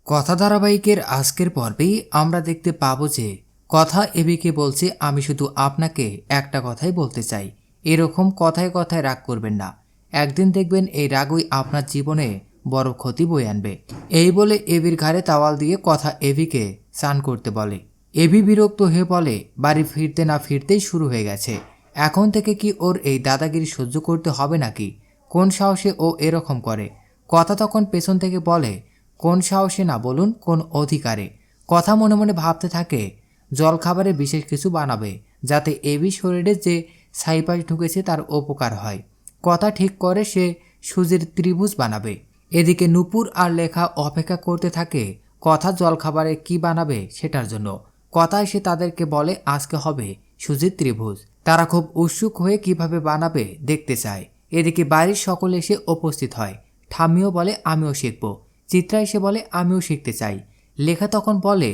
কথা ধারাবাহিকের আজকের পর্বেই আমরা দেখতে পাবো যে কথা এবিকে বলছে, আমি শুধু আপনাকে একটা কথাই বলতে চাই, এরকম কথায় কথায় রাগ করবেন না। একদিন দেখবেন এই রাগই আপনার জীবনে বড় ক্ষতি বয়ে আনবে। এই বলে এবির ঘাড়ে তাওয়াল দিয়ে কথা এবিকে স্নান করতে বলে। এবি বিরক্ত হয়ে বলে, বাড়ি ফিরতে না ফিরতেই শুরু হয়ে গেছে। এখন থেকে কি ওর এই দাদাগিরি সহ্য করতে হবে নাকি? কোন সাহসে ও এরকম করে? কথা তখন পেছন থেকে বলে, কোন সাহসে না বলুন, কোন অধিকারে? কথা মনে মনে ভাবতে থাকে জলখাবারে বিশেষ কিছু বানাবে, যাতে এবি শরীরে যে ছাইপাশ ঢুকেছে তার উপকার হয়। কথা ঠিক করে সে সুজির ত্রিভুজ বানাবে। এদিকে নূপুর আর লেখা অপেক্ষা করতে থাকে কথা জলখাবারে কি বানাবে সেটার জন্য। কথা এসে তাদেরকে বলে আজকে হবে সুজির ত্রিভুজ। তারা খুব উৎসুক হয়ে কিভাবে বানাবে দেখতে চায়। এদিকে বাড়ির সকলে এসে উপস্থিত হয়। ঠাম্মিও বলে আমিও শিখব। চিত্রা এসে বলে আমিও শিখতে চাই। লেখা তখন বলে,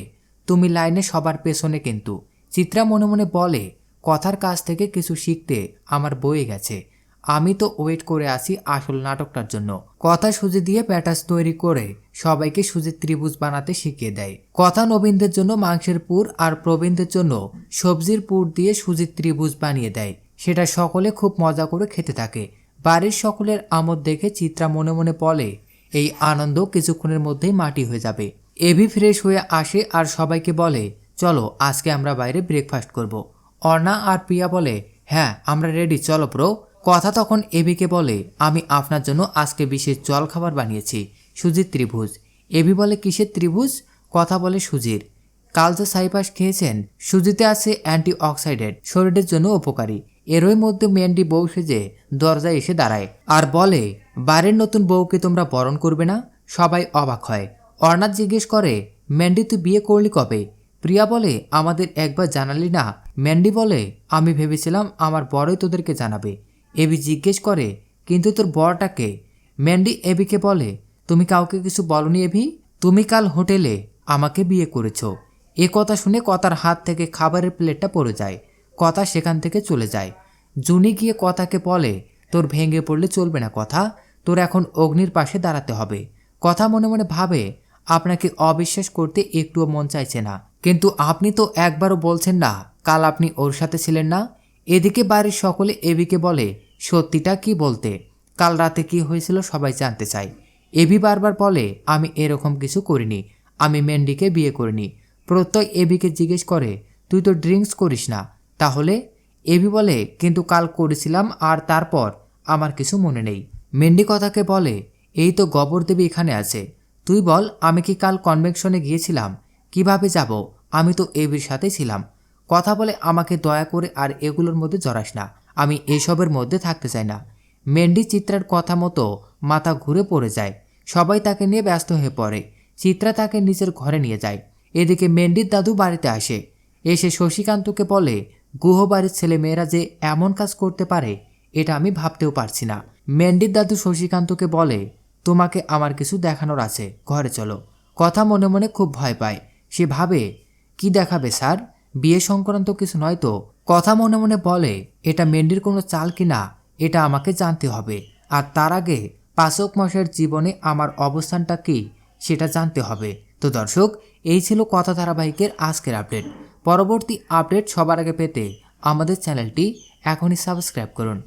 তুমি লাইনে সবার পেছনে কিন্তু। চিত্রা মনে মনে বলে, কথার কাছ থেকে কিছু শিখতে আমার বয়ে গেছে। আমি তো ওয়েট করে আছি আসল নাটকটার জন্য। কথা সুজি দিয়ে প্যাটাস তৈরি করে সবাইকে সুজির ত্রিভুজ বানাতে শিখিয়ে দেয়। কথা নবীনদের জন্য মাংসের পুর আর প্রবীণদের জন্য সবজির পুর দিয়ে সুজির ত্রিভুজ বানিয়ে দেয়। সেটা সকলে খুব মজা করে খেতে থাকে। বাড়ির সকলের আমোদ দেখে চিত্রা মনে মনে বলে, এই আনন্দ কিছুক্ষণের মধ্যেই মাটি হয়ে যাবে। এবি ফ্রেশ হয়ে আসে আর সবাইকে বলে, চলো আজকে আমরা বাইরে ব্রেকফাস্ট করব। অর্ণা আর প্রিয়া বলে, হ্যাঁ আমরা রেডি, চলো ব্রো। কথা তখন এবিকে বলে, আমি আপনার জন্য আজকে বিশেষ জলখাবার বানিয়েছি, সুজির ত্রিভুজ। এবি বলে, কিসের ত্রিভুজ? কথা বলে, সুজির। কাল যে সাইপাস খেয়েছেন, সুজিতে আছে অ্যান্টি অক্সাইডেন্ট, শরীরের জন্য উপকারী। এরই মধ্যে মেন্ডি বউ সেজে দরজায় এসে দাঁড়ায় আর বলে, বাড়ির নতুন বউকে তোমরা বরণ করবে না? সবাই অবাক হয়। অর্ণাথ জিজ্ঞেস করে, ম্যান্ডি তুই বিয়ে করলি কবে? প্রিয়া বলে, আমাদের একবার জানালি না? ম্যান্ডি বলে, আমি ভেবেছিলাম আমার বড়ই তোদেরকে জানাবে। এবি জিজ্ঞেস করে, কিন্তু তোর বরটাকে? ম্যান্ডি এবিকে বলে, তুমি কাউকে কিছু বলনি এবি? তুমি কাল হোটেলে আমাকে বিয়ে করেছো। এ কথা শুনে কথার হাত থেকে খাবারের প্লেটটা পড়ে যায়। কথা সেখান থেকে চলে যায়। জুনি গিয়ে কথাকে বলে, তোর ভেঙে পড়লে চলবে না কথা, তোর এখন অগ্নির পাশে দাঁড়াতে হবে। কথা মনে মনে ভাবে, আপনাকে অবিশ্বাস করতে একটুও মন চাইছে না, কিন্তু আপনি তো একবারও বলছেন না কাল আপনি ওর সাথে ছিলেন না। এদিকে বাড়ির সকলে এবিকে বলে, সত্যিটা কি বলতে? কাল রাতে কি হয়েছিল সবাই জানতে চায়। এবি বারবার বলে, আমি এরকম কিছু করিনি, আমি মেন্ডিকে বিয়ে করিনি। প্রত্যয় এবিকে জিজ্ঞেস করে, তুই তো ড্রিঙ্কস করিস না তাহলে? এবি বলে, কিন্তু কাল করেছিলাম আর তারপর আমার কিছু মনে নেই। মেন্ডি কথাকে বলে, এই তো গবরদেবী এখানে আছে, তুই বল আমি কি কাল কনভেনশনে গিয়েছিলাম? কিভাবে যাব? আমি তো এবির সাথে ছিলাম। কথা বলে, আমাকে দয়া করে আর এগুলোর মধ্যে জড়াস না, আমি এসবের মধ্যে থাকতে চাই না। মেন্ডি চিত্রার কথা মতো মাথা ঘুরে পড়ে যায়। সবাই তাকে নিয়ে ব্যস্ত হয়ে পড়ে। চিত্রা তাকে নিজের ঘরে নিয়ে যায়। এদিকে মেন্ডির দাদু বাড়িতে আসে। এসে শশীকান্তকে বলে, গুহবাড়ির ছেলে মেয়েরা যে এমন কাজ করতে পারে এটা আমি ভাবতেও পারছি না। মেন্ডির দাদু শশীকান্তকে বলে, তোমাকে আমার কিছু দেখানোর আছে, ঘরে চলো। কথা মনে মনে খুব ভয় পায়। সে ভাবে, কি দেখাবে স্যার? বিয়ে সংক্রান্ত কিছু নয় তো? কথা মনে মনে বলে, এটা মেন্ডির কোনো চাল কিনা এটা আমাকে জানতে হবে, আর তার আগে পাচক মশাইয়ের জীবনে আমার অবস্থানটা কি সেটা জানতে হবে। তো দর্শক, এই ছিল কথা ধারাবাহিকের আজকের আপডেট। পরবর্তী আপডেট সবার আগে পেতে আমাদের চ্যানেলটি এখনই সাবস্ক্রাইব করুন।